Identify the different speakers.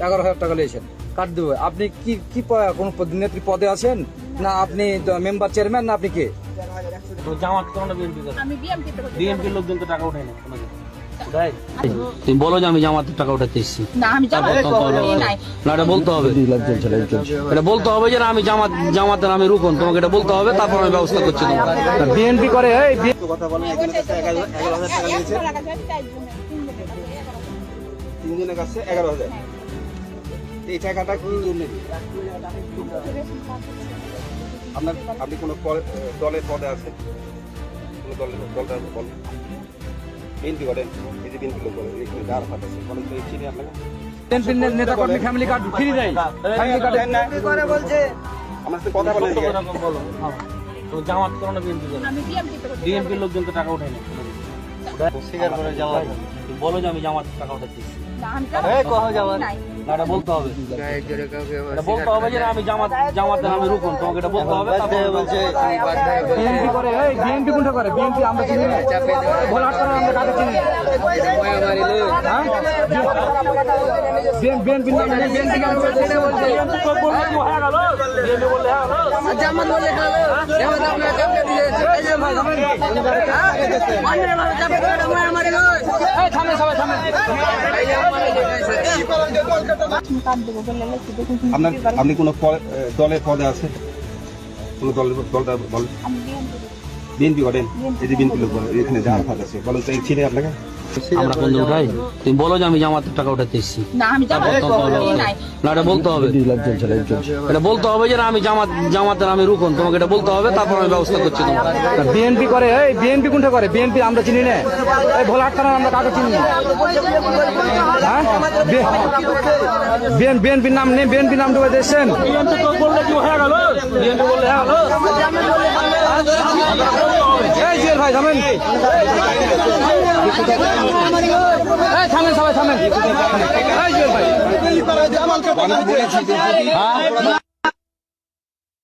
Speaker 1: 11,000 টাকা নিয়েছেন কাট দেবে। আপনি কি কি কোন নেত্রী পদে আছেন না আপনি মেম্বার চেয়ারম্যান না আপনি কে?
Speaker 2: জামাত কোনো বিএনপি করে
Speaker 3: আমি বিএমপি তে করি।
Speaker 2: বিএনপির লোকজন তো টাকা উঠায় না তুমি বলো যে আমি জামাতের টাকা উঠাতে এসেছি
Speaker 3: না আমি জামাত করি নাই।
Speaker 2: না এটা বলতে হবে, এটা বলতে হবে যে না আমি জামাতের আমি রুকন, তোমাকে এটা বলতে হবে, তারপর আমি ব্যবস্থা করছি তোমার।
Speaker 1: বিএনপি করে এই
Speaker 4: কথা বলেন এখানে কাছে 11,000 টাকা নিয়েছে তিনজনের কাছে 11,000। এই টাকাটা কি জন্য আপনার আপনি কোন দলের পদে আছেন? কোন দলটা বলেন বিএনপি করেন? এই যে বিএনপি লোক বলেন এখানে যার হাত আছে বলেন তো এই চিনি আপনারা
Speaker 1: বিএনপি নেতা কর্মী ফ্যামিলি কার্ড ফ্রি দেয়, ফ্যামিলি কার্ড
Speaker 4: করে বলছে আমার সাথে কথা বলেন
Speaker 2: বলো তুমি জামাত কোনো বিএনপি করে
Speaker 3: আমি বিএমপি তে করি।
Speaker 2: বিএনপির লোকজন তো টাকা উঠায় না স্বীকার করে জামাত তুমি বলো যে আমি জামাতের টাকা উঠাতে এসেছি।
Speaker 3: না আমি জামাত করি নাই।
Speaker 2: না এটা বলতে হবে, এটা বলতে হবে যে না আমি জামাতের আমি রুকন, তোমাকে এটা বলতে হবে, তারপর বলছে
Speaker 1: বিএনপি করে এই বিএনপি কোনটা করে? বিএনপি আমরা চিনি না, ভোলাট করে আমরা কাকে চিনি না। বিএনপি নাম নেই, বিএনপি কেন বলছে?
Speaker 5: জামাত বলে গেল জামাত আপনার কামকে দিয়েছে এই যে ভাই আমরা ভালো চাপ করে মারামারি নয়
Speaker 1: এই থামে সবাই থামে।
Speaker 4: আপনার আপনি কোন দলের পদে আছেন? কোন দলটা বলেন
Speaker 3: আমি বিএমপি তে করি।
Speaker 4: বিএনপি করেন? এই যে বিএনপি লোক বলেন এখানে যার হাত আছে বলেন তো এই চিনি আপনাকে
Speaker 2: আমরা কোন উঠাই তুমি বলো যে আমি জামাতের টাকা উঠাতে এসেছি।
Speaker 3: না আমি জামাত করি নাই।
Speaker 2: না এটা বলতে হবে, এটা বলতে হবে যে না আমি জামাতের আমি রুকন, তোমাকে এটা বলতে হবে, তারপর আমি ব্যবস্থা করছি তোমার।
Speaker 1: বিএনপি করে এই বিএনপি কোনটা করে? বিএনপি আমরা চিনি না, এই ভোলাট করে আমরা কাকে চিনি না। বিএনপির নাম নেই, বিএনপি নাম ঢুকে দিয়েছেন।
Speaker 2: বিএনপি তো বললে কি হয়ে গেল? বিএনপি বললে হয়ে গেল?
Speaker 1: এই জেল ভাই থামেন, এই থামেন সবাই থামেন, এই জেল ভাই।
Speaker 4: বলেছি